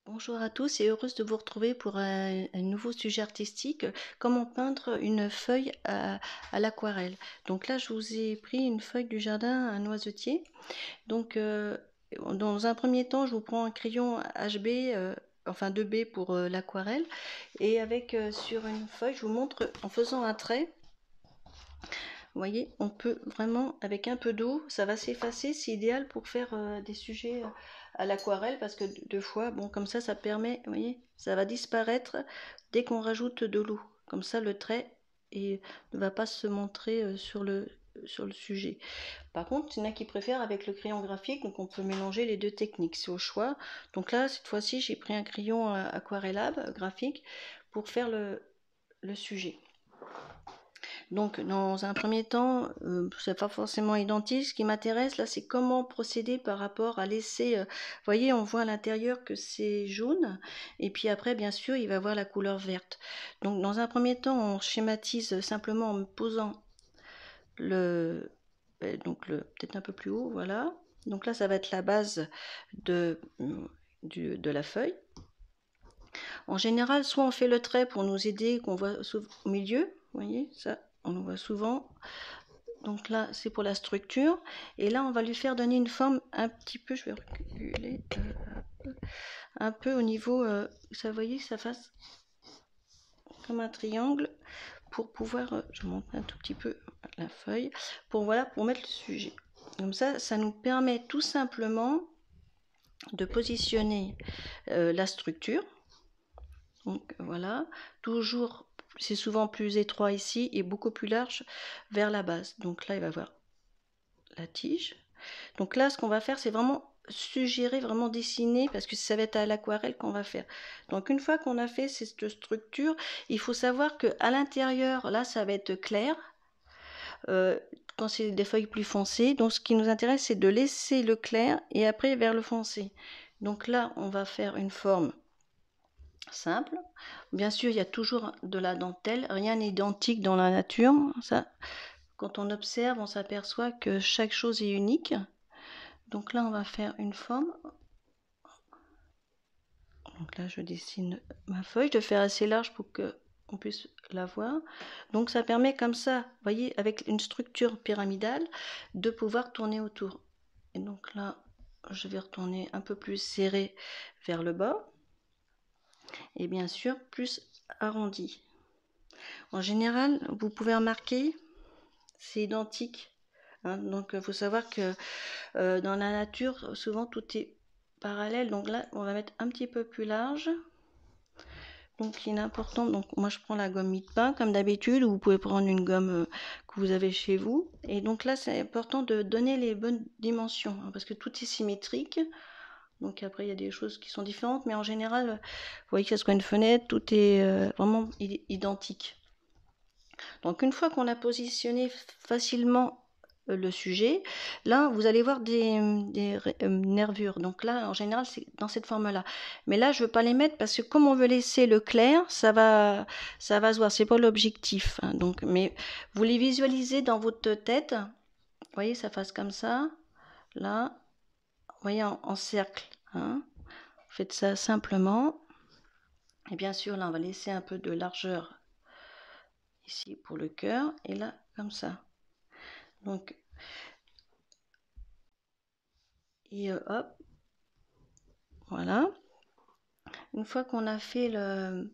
Bonjour à tous et heureuse de vous retrouver pour un nouveau sujet artistique, comment peindre une feuille à l'aquarelle. Donc là, je vous ai pris une feuille du jardin, un noisetier. Donc dans un premier temps, je vous prends un crayon HB, enfin 2B pour l'aquarelle. Et avec sur une feuille, je vous montre en faisant un trait. Vous voyez, on peut vraiment, avec un peu d'eau, ça va s'effacer. C'est idéal pour faire des sujets à l'aquarelle parce que deux fois, bon, comme ça permet, vous voyez, ça va disparaître dès qu'on rajoute de l'eau. Comme ça, le trait ne va pas se montrer sur le sujet. Par contre, il y en a qui préfèrent avec le crayon graphique, donc on peut mélanger les deux techniques, c'est au choix. Donc là, cette fois-ci, j'ai pris un crayon aquarellable graphique pour faire le sujet. Donc, dans un premier temps, c'est pas forcément identique. Ce qui m'intéresse là, c'est comment procéder par rapport à laisser. Vous voyez, on voit à l'intérieur que c'est jaune, et puis après, bien sûr, il va avoir la couleur verte. Donc, dans un premier temps, on schématise simplement en me posant peut-être un peu plus haut, voilà. Donc là, ça va être la base de la feuille. En général, soit on fait le trait pour nous aider, qu'on voit au milieu, vous voyez, ça, on le voit souvent. Donc là, c'est pour la structure. Et là, on va lui faire donner une forme un petit peu, je vais reculer, un peu au niveau, ça, vous voyez, ça fasse comme un triangle pour pouvoir, je monte un tout petit peu la feuille, pour mettre le sujet. Comme ça nous permet tout simplement de positionner la structure. Donc voilà, toujours, c'est souvent plus étroit ici et beaucoup plus large vers la base. Donc là, il va y avoir la tige. Donc là, ce qu'on va faire, c'est vraiment suggérer, vraiment dessiner, parce que ça va être à l'aquarelle qu'on va faire. Donc une fois qu'on a fait cette structure, il faut savoir que à l'intérieur, là, ça va être clair. Quand c'est des feuilles plus foncées, donc ce qui nous intéresse, c'est de laisser le clair et après vers le foncé. Donc là, on va faire une forme simple. Bien sûr, il y a toujours de la dentelle, rien n'est identique dans la nature. Ça, quand on observe, on s'aperçoit que chaque chose est unique. Donc là, on va faire une forme. Donc là, je dessine ma feuille. Je fais assez large pour qu'on puisse la voir. Donc ça permet comme ça, vous voyez, avec une structure pyramidale, de pouvoir tourner autour. Et donc là, je vais retourner un peu plus serré vers le bas. Et bien sûr, plus arrondi. En général, vous pouvez remarquer, c'est identique. Hein, donc il faut savoir que dans la nature, souvent tout est parallèle. Donc là, on va mettre un petit peu plus large. Donc il est important, donc moi je prends la gomme mie de pain comme d'habitude, ou vous pouvez prendre une gomme que vous avez chez vous. Et donc là c'est important de donner les bonnes dimensions, hein, parce que tout est symétrique. Donc après il y a des choses qui sont différentes, mais en général, vous voyez que ça soit une fenêtre, tout est vraiment identique. Donc une fois qu'on a positionné facilement le sujet, là vous allez voir des nervures. Donc là en général c'est dans cette forme-là. Mais là je veux pas les mettre parce que comme on veut laisser le clair, ça va se voir. C'est pas l'objectif. Hein. Donc mais vous les visualisez dans votre tête. Vous voyez ça fasse comme ça. Là, vous voyez en cercle. Hein. Faites ça simplement. Et bien sûr là on va laisser un peu de largeur ici pour le cœur et là comme ça. Donc et hop, voilà. Une fois qu'on a fait le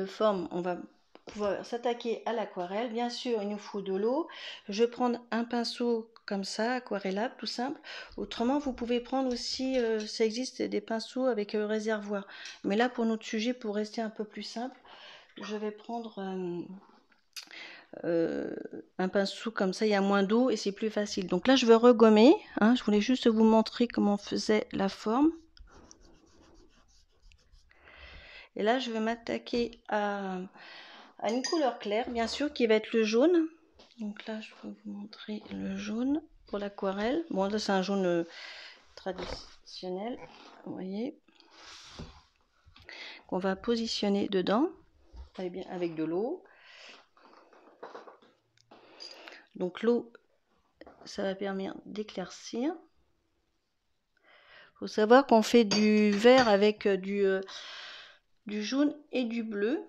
forme, on va pouvoir s'attaquer à l'aquarelle. Bien sûr, il nous faut de l'eau. Je vais prendre un pinceau comme ça, aquarellable, tout simple. Autrement, vous pouvez prendre aussi, ça existe des pinceaux avec réservoir. Mais là, pour notre sujet, pour rester un peu plus simple, je vais prendre un pinceau comme ça, il y a moins d'eau et c'est plus facile. Donc là, je vais regommer. Hein, je voulais juste vous montrer comment on faisait la forme. Et là, je vais m'attaquer à une couleur claire, bien sûr, qui va être le jaune. Donc là, je vais vous montrer le jaune pour l'aquarelle. Bon, là, c'est un jaune traditionnel, vous voyez, qu'on va positionner dedans, bien, avec de l'eau. Donc l'eau, ça va permettre d'éclaircir. Faut savoir qu'on fait du vert avec du jaune et du bleu.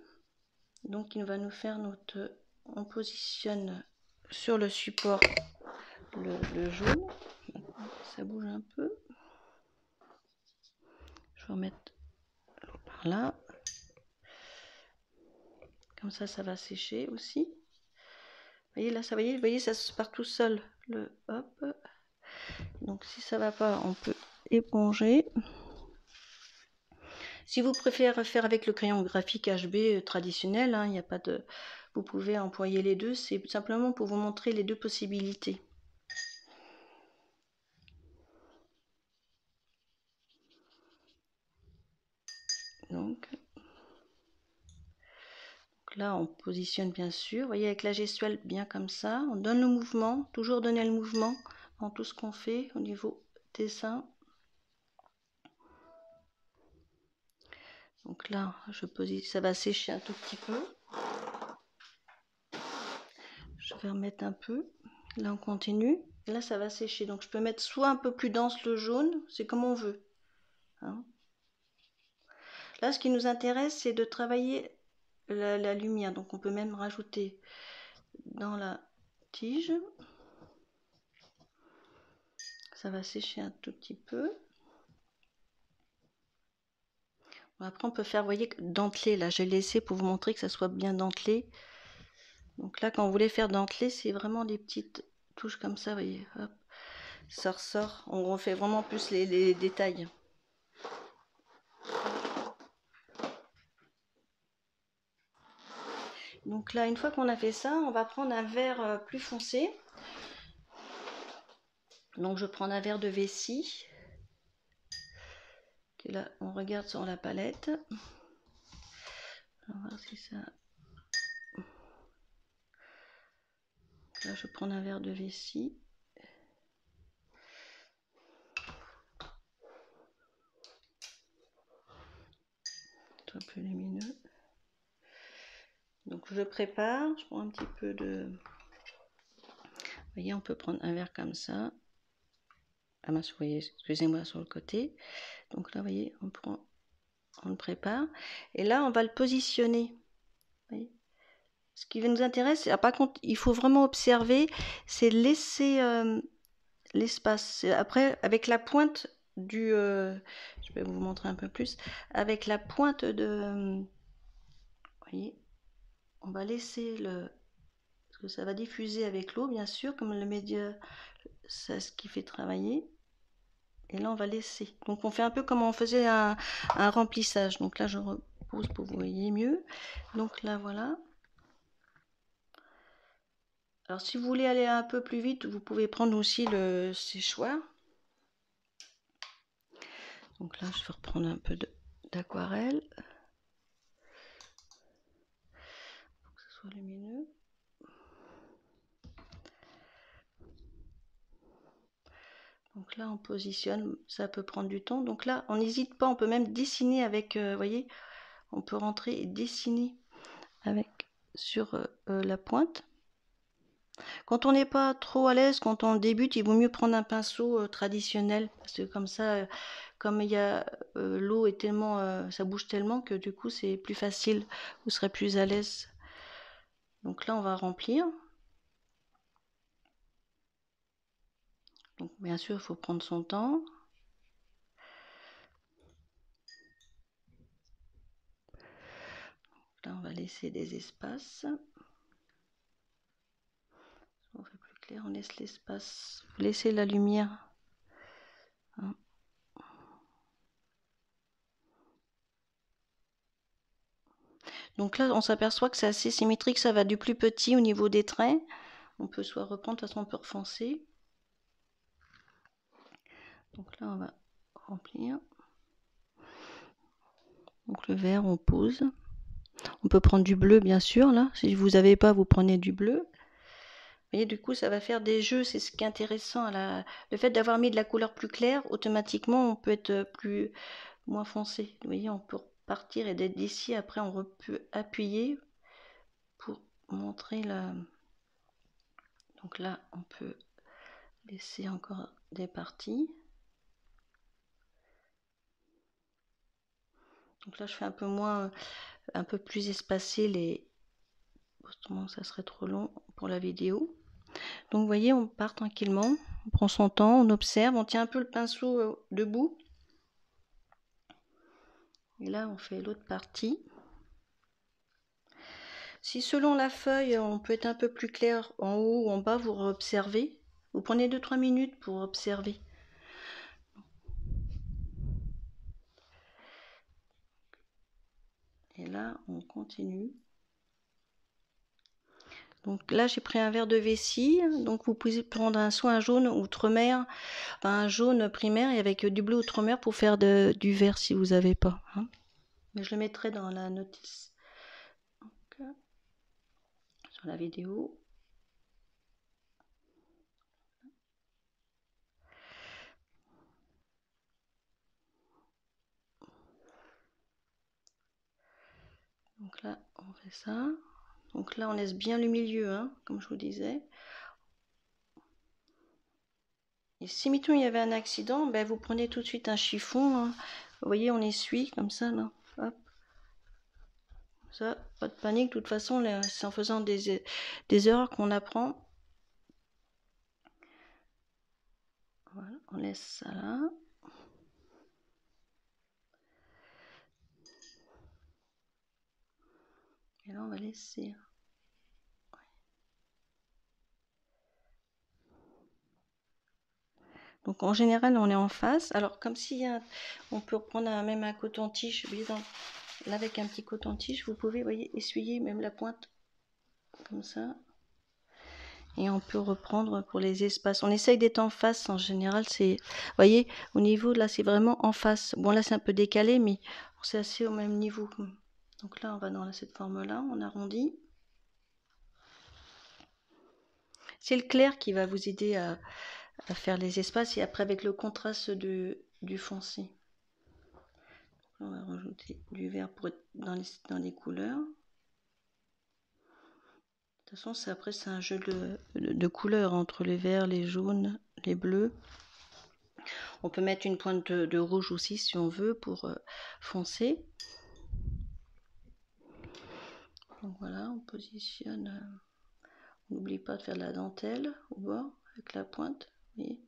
Donc il va nous faire notre... On positionne sur le support le jaune. Ça bouge un peu. Je vais remettre l'eau par là. Comme ça va sécher aussi. Vous voyez là, vous voyez, ça se part tout seul. Hop. Donc si ça va pas, on peut éponger. Si vous préférez faire avec le crayon graphique HB traditionnel, il n'y a pas de... Vous pouvez employer les deux. C'est simplement pour vous montrer les deux possibilités. Donc là, on positionne bien sûr. Vous voyez, avec la gestuelle bien comme ça. On donne le mouvement. Toujours donner le mouvement dans tout ce qu'on fait au niveau dessin. Donc là, ça va sécher un tout petit peu. Je vais remettre un peu. Là, on continue. Et là, ça va sécher. Donc, je peux mettre soit un peu plus dense le jaune, c'est comme on veut. Hein. Là, ce qui nous intéresse, c'est de travailler la lumière. Donc, on peut même rajouter dans la tige. Ça va sécher un tout petit peu. Après, on peut faire, vous voyez, dentelé. Là, j'ai laissé pour vous montrer que ça soit bien dentelé. Donc là, quand vous voulez faire dentelé, c'est vraiment des petites touches comme ça, vous voyez. Hop, ça ressort. On refait vraiment plus les détails. Donc là, une fois qu'on a fait ça, on va prendre un verre plus foncé. Donc je prends un verre de vessie. Et là, on regarde sur la palette. On va voir si ça... Là, je prends un verre de vessie. Un peu lumineux. Donc je prépare. Je prends un petit peu de... Vous voyez, on peut prendre un verre comme ça. Ah mince, vous voyez, excusez-moi, sur le côté. Donc là, vous voyez, on le prépare. Et là, on va le positionner. Vous voyez. Ce qui nous intéresse, par contre, il faut vraiment observer, c'est laisser l'espace. Après, avec la pointe du... je vais vous montrer un peu plus. Avec la pointe de... vous voyez, on va laisser le... Parce que ça va diffuser avec l'eau, bien sûr, comme le média, c'est ce qui fait travailler. Et là, on va laisser. Donc, on fait un peu comme on faisait un remplissage. Donc là, je repose pour que vous voyez mieux. Donc là, voilà. Alors, si vous voulez aller un peu plus vite, vous pouvez prendre aussi le séchoir. Donc là, je vais reprendre un peu d'aquarelle. Pour que ce soit lumineux. Donc là, on positionne, ça peut prendre du temps. Donc là, on n'hésite pas, on peut même dessiner avec, vous voyez, on peut rentrer et dessiner avec sur la pointe. Quand on n'est pas trop à l'aise, quand on débute, il vaut mieux prendre un pinceau traditionnel. Parce que comme ça, comme il y a l'eau est tellement, ça bouge tellement que du coup, c'est plus facile. Vous serez plus à l'aise. Donc là, on va remplir. Donc bien sûr, il faut prendre son temps. Là, on va laisser des espaces. On fait plus clair, on laisse l'espace. Vous laissez la lumière. Hein. Donc là, on s'aperçoit que c'est assez symétrique. Ça va du plus petit au niveau des traits. On peut soit reprendre, de toute façon, on peut refoncer. Donc là, on va remplir. Donc le vert, on pose. On peut prendre du bleu, bien sûr. Là, si vous n'avez pas, vous prenez du bleu. Vous voyez, du coup, ça va faire des jeux. C'est ce qui est intéressant. Le fait d'avoir mis de la couleur plus claire, automatiquement, on peut être moins foncé. Vous voyez, on peut partir et d'être d'ici. Après, on peut appuyer pour montrer la... Donc là, on peut laisser encore des parties. Donc là, je fais un peu moins, un peu plus espacé les... Autrement, ça serait trop long pour la vidéo. Donc, vous voyez, on part tranquillement, on prend son temps, on observe, on tient un peu le pinceau debout. Et là, on fait l'autre partie. Si selon la feuille, on peut être un peu plus clair en haut ou en bas, vous observez. Vous prenez 2-3 minutes pour observer. Et là, on continue. Donc là, j'ai pris un verre de vessie. Donc vous pouvez prendre soit un jaune outre-mer, enfin un jaune primaire et avec du bleu outre-mer pour faire du vert si vous n'avez pas. Hein. Mais je le mettrai dans la notice. Donc, sur la vidéo. Donc là, on fait ça. Donc là, on laisse bien le milieu, hein, comme je vous disais. Et si, mettons, il y avait un accident, ben, vous prenez tout de suite un chiffon. Hein. Vous voyez, on essuie comme ça, là. Hop. Ça, pas de panique. De toute façon, c'est en faisant des erreurs qu'on apprend. Voilà, on laisse ça là. Et là, on va laisser. Donc en général, on est en face. Alors comme s'il y a, on peut prendre même un coton-tige. Là avec un petit coton-tige, vous pouvez, voyez, essuyer même la pointe comme ça. Et on peut reprendre pour les espaces. On essaye d'être en face. En général, c'est, voyez, au niveau là, c'est vraiment en face. Bon là, c'est un peu décalé, mais c'est assez au même niveau. Donc là, on va dans cette forme-là. On arrondit. C'est le clair qui va vous aider à faire les espaces et après avec le contraste du foncé. On va rajouter du vert pour être dans les couleurs. De toute façon, après, c'est un jeu de couleurs entre les verts, les jaunes, les bleus. On peut mettre une pointe de rouge aussi si on veut pour foncer. Donc voilà, on positionne. On n'oublie pas de faire de la dentelle au bord avec la pointe. Vous voyez,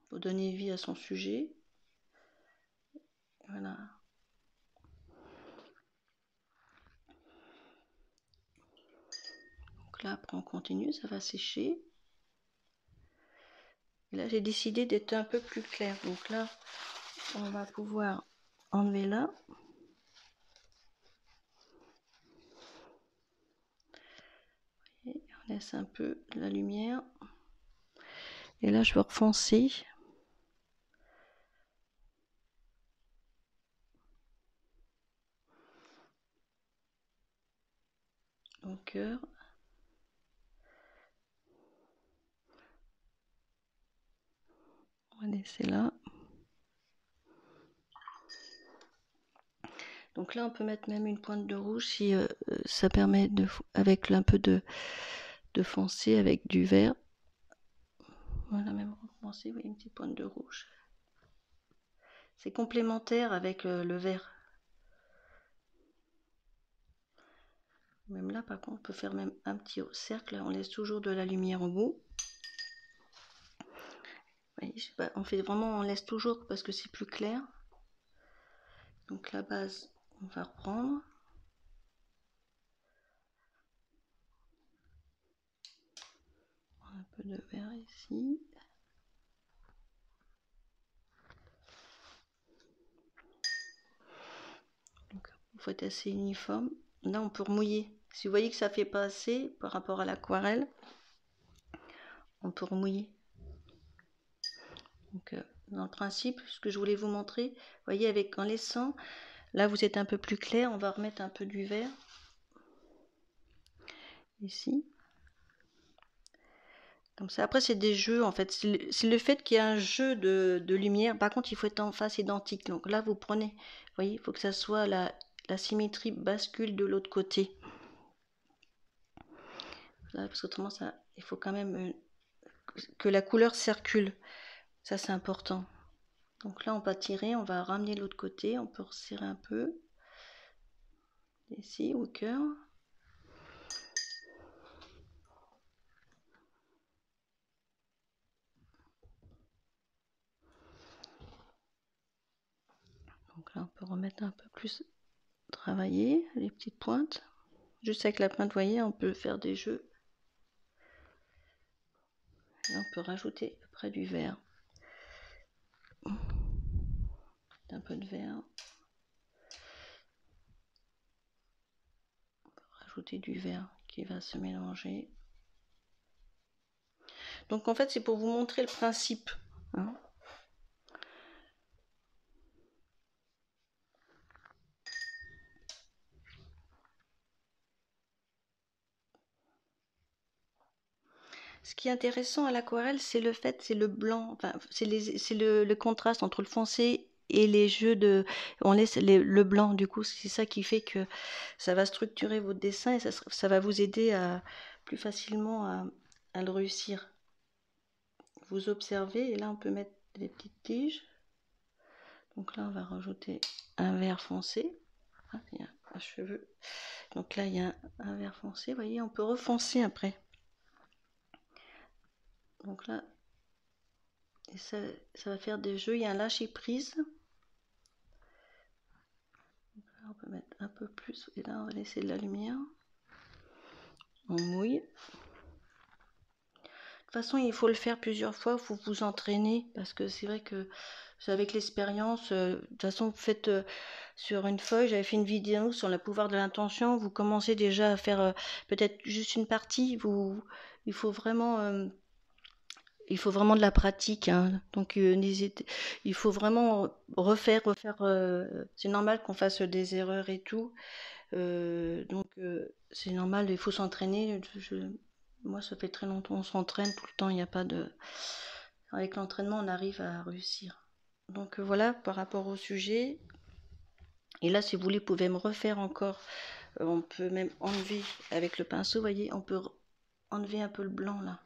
pour donner vie à son sujet. Voilà. Donc là, après, on continue, ça va sécher. Et là, j'ai décidé d'être un peu plus clair. Donc là, on va pouvoir enlever là. Et on laisse un peu la lumière. Et là, je vais refoncer. Au cœur. On va laisser là. Donc là, on peut mettre même une pointe de rouge si ça permet avec un peu de foncer avec du vert. Voilà, même recommencer, vous voyez, une petite pointe de rouge. C'est complémentaire avec le vert. Même là, par contre, on peut faire même un petit cercle. On laisse toujours de la lumière au bout. Vous voyez, je sais pas, on fait vraiment, on laisse toujours parce que c'est plus clair. Donc la base, on va reprendre. Un peu de vert ici. Donc, il faut être assez uniforme. Là, on peut remouiller. Si vous voyez que ça fait pas assez par rapport à l'aquarelle, on peut remouiller. Donc, dans le principe, ce que je voulais vous montrer, vous voyez, en laissant, là vous êtes un peu plus clair, on va remettre un peu du vert ici. Comme ça. Après, c'est des jeux, en fait. C'est le fait qu'il y ait un jeu de lumière. Par contre, il faut être en face identique. Donc là, vous prenez, vous voyez, il faut que ça soit la symétrie bascule de l'autre côté. Là, parce qu'autrement, il faut quand même que la couleur circule. Ça, c'est important. Donc là, on va tirer, on va ramener de l'autre côté, on peut resserrer un peu. Ici, au cœur. Donc là, on peut remettre un peu plus travailler les petites pointes. Juste avec la pointe, vous voyez, on peut faire des jeux. Et on peut rajouter après du vert. Un peu de vert. On peut rajouter du vert qui va se mélanger. Donc en fait, c'est pour vous montrer le principe. Hein. Ce qui est intéressant à l'aquarelle, c'est le fait, c'est le blanc, enfin, c'est le contraste entre le foncé et les jeux de... On laisse le blanc, du coup, c'est ça qui fait que ça va structurer votre dessin et ça va vous aider à plus facilement à le réussir. Vous observez, et là on peut mettre des petites tiges. Donc là on va rajouter un vert foncé. Ah, il y a un cheveu. Donc là il y a un vert foncé, vous voyez, on peut refoncer après. Donc là, et ça va faire des jeux, il y a un lâcher prise. Là, on peut mettre un peu plus, et là on va laisser de la lumière. On mouille. De toute façon, il faut le faire plusieurs fois, il faut vous entraîner, parce que c'est vrai que avec l'expérience, de toute façon, vous faites sur une feuille, j'avais fait une vidéo sur le pouvoir de l'intention, vous commencez déjà à faire peut-être juste une partie, il faut vraiment de la pratique, hein. Donc il faut vraiment refaire. C'est normal qu'on fasse des erreurs et tout, donc c'est normal, il faut s'entraîner. Moi, ça fait très longtemps, on s'entraîne tout le temps, il n'y a pas de... Avec l'entraînement, on arrive à réussir. Donc voilà, par rapport au sujet. Et là, si vous voulez, vous pouvez me refaire encore. On peut même enlever avec le pinceau, vous voyez, on peut enlever un peu le blanc là.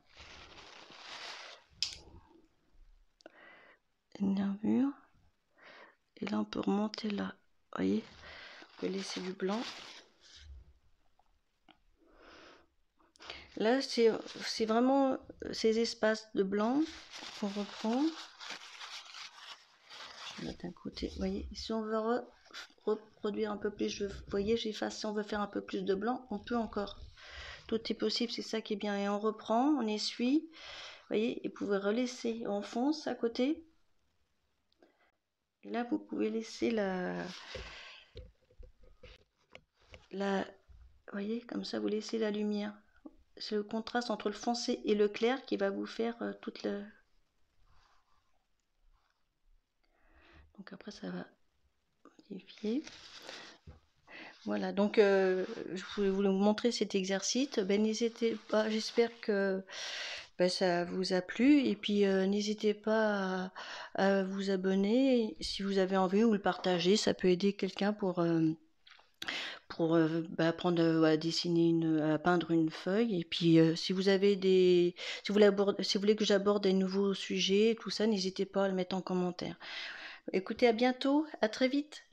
Une nervure. Et là, on peut remonter là. Vous voyez, on peut laisser du blanc. Là, c'est vraiment ces espaces de blanc qu'on reprend. Je vais mettre d'un côté. Vous voyez, si on veut reproduire un peu plus, vous voyez, j'efface. Si on veut faire un peu plus de blanc, on peut encore. Tout est possible, c'est ça qui est bien. Et on reprend, on essuie. Vous voyez, et vous pouvez relaisser. On fonce à côté. Et là, vous pouvez laisser vous voyez, comme ça, vous laissez la lumière. C'est le contraste entre le foncé et le clair qui va vous faire toute le... Donc après, ça va modifier. Voilà, donc je voulais vous montrer cet exercice. Ben, n'hésitez pas, j'espère que ça vous a plu. Et puis n'hésitez pas à vous abonner si vous avez envie ou le partager. Ça peut aider quelqu'un pour apprendre à dessiner, à peindre une feuille. Et puis si vous avez si vous voulez que j'aborde des nouveaux sujets, tout ça, n'hésitez pas à le mettre en commentaire. Écoutez, à bientôt, à très vite.